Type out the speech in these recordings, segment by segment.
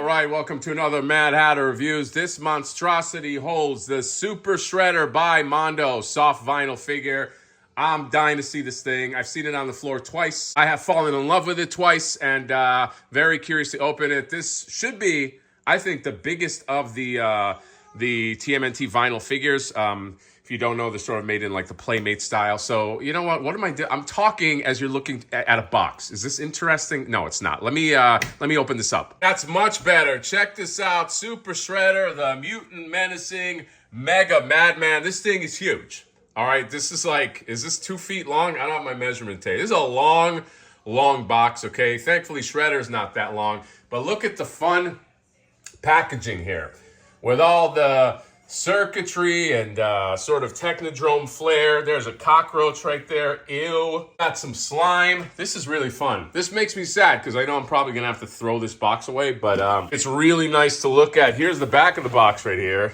All right, welcome to another Mad Hatter Reviews. This monstrosity holds the Super Shredder by Mondo soft vinyl figure. I'm dying to see this thing. I've seen it on the floor twice. I have fallen in love with it twice, and very curious to open it. This should be, I think, the biggest of the TMNT vinyl figures. If you don't know, they're sort of made in like the Playmate style. So you know what? What am I doing? I'm talking as you're looking at a box. Is this interesting? No, it's not. Let me open this up. That's much better. Check this out. Super Shredder, the mutant menacing mega madman. This thing is huge. All right, this is like, is this 2 feet long? I don't have my measurement tape. This is a long box, okay? Thankfully, Shredder's not that long. But look at the fun packaging here. With all the circuitry and sort of technodrome flair. There's a cockroach right there. Ew. Got some slime. This is really fun. This makes me sad because I know I'm probably going to have to throw this box away, but it's really nice to look at. Here's the back of the box right here.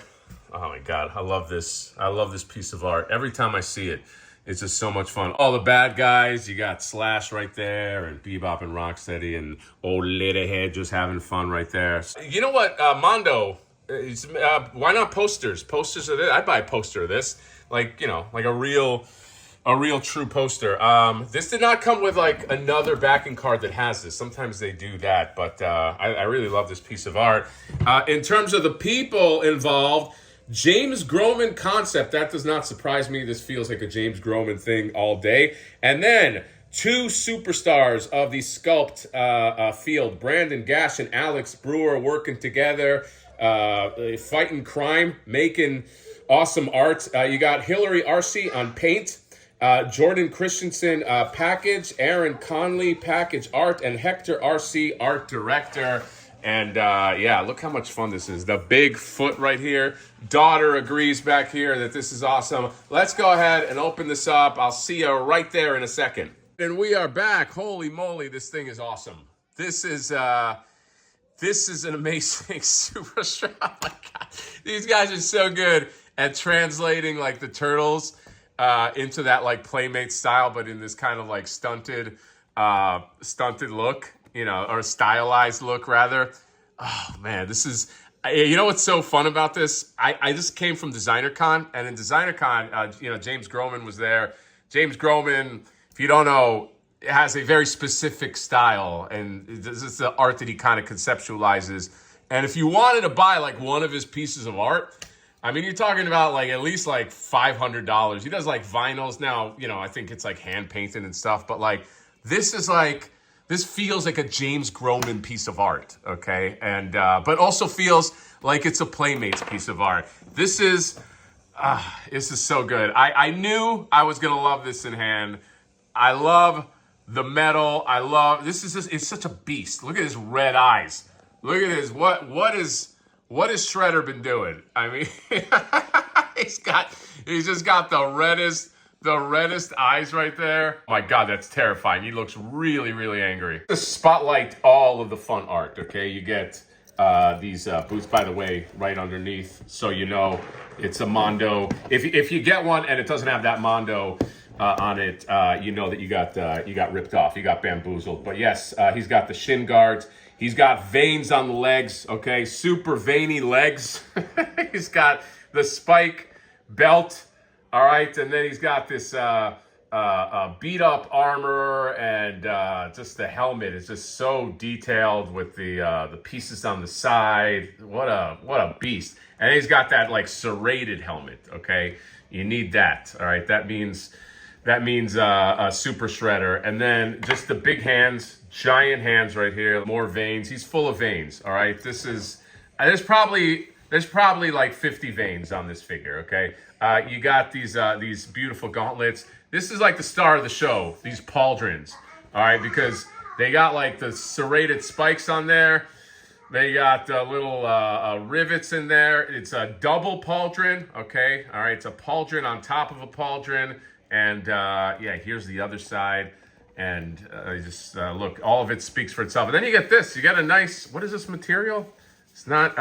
Oh my God, I love this. I love this piece of art. Every time I see it, it's just so much fun. All the bad guys, you got Slash right there, and Bebop and Rocksteady, and old Leatherhead just having fun right there. You know what, Mondo, why not posters? Posters of this. I'd buy a poster of this, like, you know, like a real true poster. This did not come with like another backing card that has this. Sometimes they do that, but I really love this piece of art. In terms of the people involved, James Groman concept. That does not surprise me. This feels like a James Groman thing all day. And then two superstars of the Sculpt field, Brandon Gash and Alex Brewer, working together. Fighting crime, making awesome art. You got Hillary Arcee on paint, Jordan Christensen package, Aaron Conley package art, and Hector Arcee art director. And yeah, look how much fun this is. The big foot right here. Daughter agrees back here that this is awesome. Let's go ahead and open this up. I'll see you right there in a second. And we are back. Holy moly, this thing is awesome. This is an amazing Super Shredder. Oh my God. These guys are so good at translating like the turtles into that like Playmate style, but in this kind of like stunted look, you know, or stylized look rather. Oh man, this is, you know what's so fun about this? I just came from Designer Con, and in Designer Con, you know, James Groman was there. James Groman, if you don't know, has a very specific style, and this is the art that he kind of conceptualizes. And if you wanted to buy like one of his pieces of art, I mean, you're talking about like at least like $500. He does like vinyls now, you know, I think it's like hand painted and stuff, but like this is like, this feels like a James Groman piece of art, okay? And but also feels like it's a Playmates piece of art. This is so good. I knew I was gonna love this in hand. I love the metal. I love, this is just, it's such a beast. Look at his red eyes. Look at this. What has Shredder been doing? I mean, he's just got the reddest eyes right there. Oh my God, that's terrifying. He looks really, really angry. To spotlight all of the fun art, okay? You get these boots, by the way, right underneath, so you know it's a Mondo. If you get one and it doesn't have that Mondo on it, you know that you got ripped off, you got bamboozled. But yes, he's got the shin guards, he's got veins on the legs, okay, super veiny legs. He's got the spike belt, all right, and then he's got this beat up armor, and just the helmet is just so detailed with the pieces on the side. What a beast. And he's got that like serrated helmet, okay, you need that, all right. That means a Super Shredder. And then just the big hands, giant hands right here, more veins. He's full of veins, all right? This is, there's probably like 50 veins on this figure, okay? You got these beautiful gauntlets. This is like the star of the show, these pauldrons, all right? Because they got like the serrated spikes on there. They got little rivets in there. It's a double pauldron, okay? All right, it's a pauldron on top of a pauldron. And yeah, here's the other side, and just look, all of it speaks for itself. And then you get this, you get a nice, what is this material? It's not,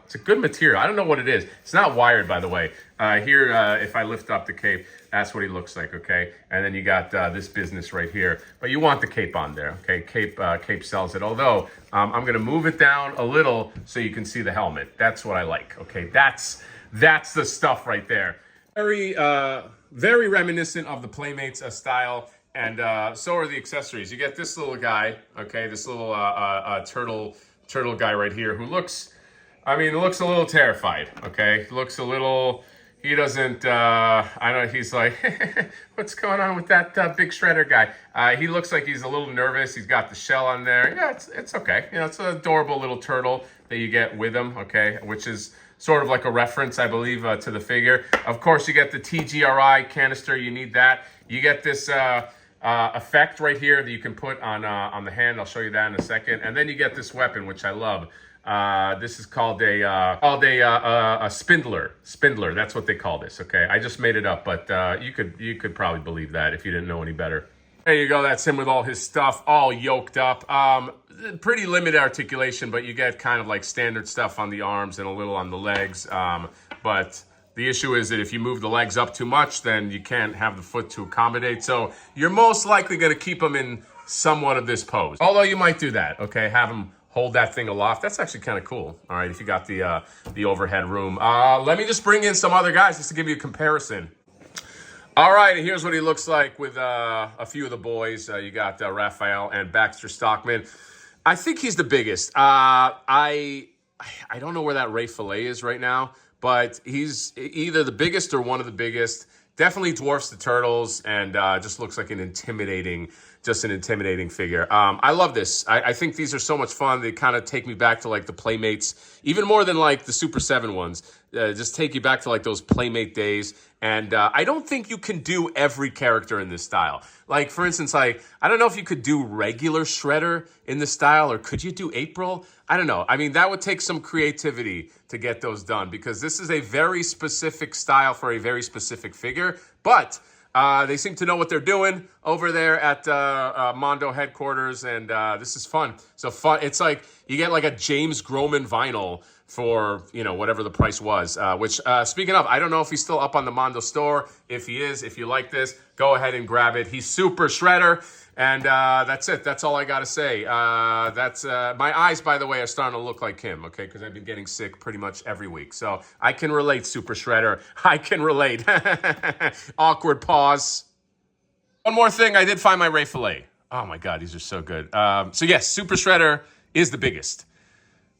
it's a good material. I don't know what it is. It's not wired, by the way. Here, if I lift up the cape, that's what he looks like, okay? And then you got this business right here. But you want the cape on there, okay? Cape sells it. Although, I'm gonna move it down a little so you can see the helmet. That's what I like, okay? That's the stuff right there. Very reminiscent of the Playmates style. And so are the accessories. You get this little guy, okay? This little turtle guy right here who looks, looks a little terrified, okay? Looks a little, he doesn't, I don't know, he's like, what's going on with that big shredder guy? He looks like he's a little nervous. He's got the shell on there. Yeah, it's okay. You know, it's an adorable little turtle that you get with him, okay? Which is sort of like a reference, I believe, to the figure. Of course, you get the TGRI canister. You need that. You get this effect right here that you can put on the hand. I'll show you that in a second. And then you get this weapon, which I love. This is called a spindler. Spindler, that's what they call this, okay? I just made it up, but you could probably believe that if you didn't know any better. There you go, that's him with all his stuff all yoked up. Pretty limited articulation, but you get kind of like standard stuff on the arms and a little on the legs. But the issue is that if you move the legs up too much, then you can't have the foot to accommodate. So you're most likely gonna keep them in somewhat of this pose. Although you might do that, okay? Have them hold that thing aloft. That's actually kind of cool. All right, if you got the overhead room. Let me just bring in some other guys just to give you a comparison. All right, here's what he looks like with a few of the boys. You got Raphael and Baxter Stockman. I think he's the biggest. I don't know where that Ray Fillet is right now, but he's either the biggest or one of the biggest. Definitely dwarfs the turtles and just looks like an intimidating figure. I love this. I think these are so much fun. They kind of take me back to like the Playmates, even more than like the Super 7 ones. Just take you back to like those Playmate days. And I don't think you can do every character in this style. Like, for instance, I don't know if you could do regular Shredder in this style, or could you do April? I don't know. I mean, that would take some creativity to get those done, because this is a very specific style for a very specific figure. But they seem to know what they're doing over there at Mondo headquarters, and this is fun. So fun. It's like you get like a James Groman vinyl for, you know, whatever the price was. Which, speaking of, I don't know if he's still up on the Mondo store. If he is, if you like this, go ahead and grab it. He's Super Shredder. And that's it. That's all I got to say. My eyes, by the way, are starting to look like him, okay? Because I've been getting sick pretty much every week. So I can relate, Super Shredder. I can relate. Awkward pause. One more thing. I did find my Ray Fillet. Oh, my God. These are so good. So, yes, Super Shredder is the biggest.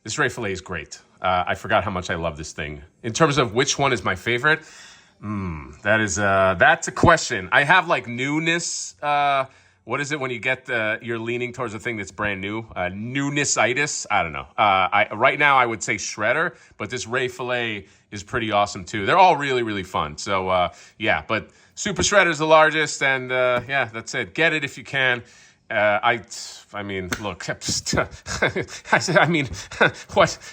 This Ray Fillet is great. I forgot how much I love this thing. In terms of which one is my favorite, that's a question. I have, like, newness. What is it when you get you're leaning towards a thing that's brand new? Newnessitis? I don't know. Right now, I would say Shredder, but this Ray Fillet is pretty awesome too. They're all really, really fun. So yeah, but Super Shredder is the largest, and yeah, that's it. Get it if you can. I mean, look. I mean, what?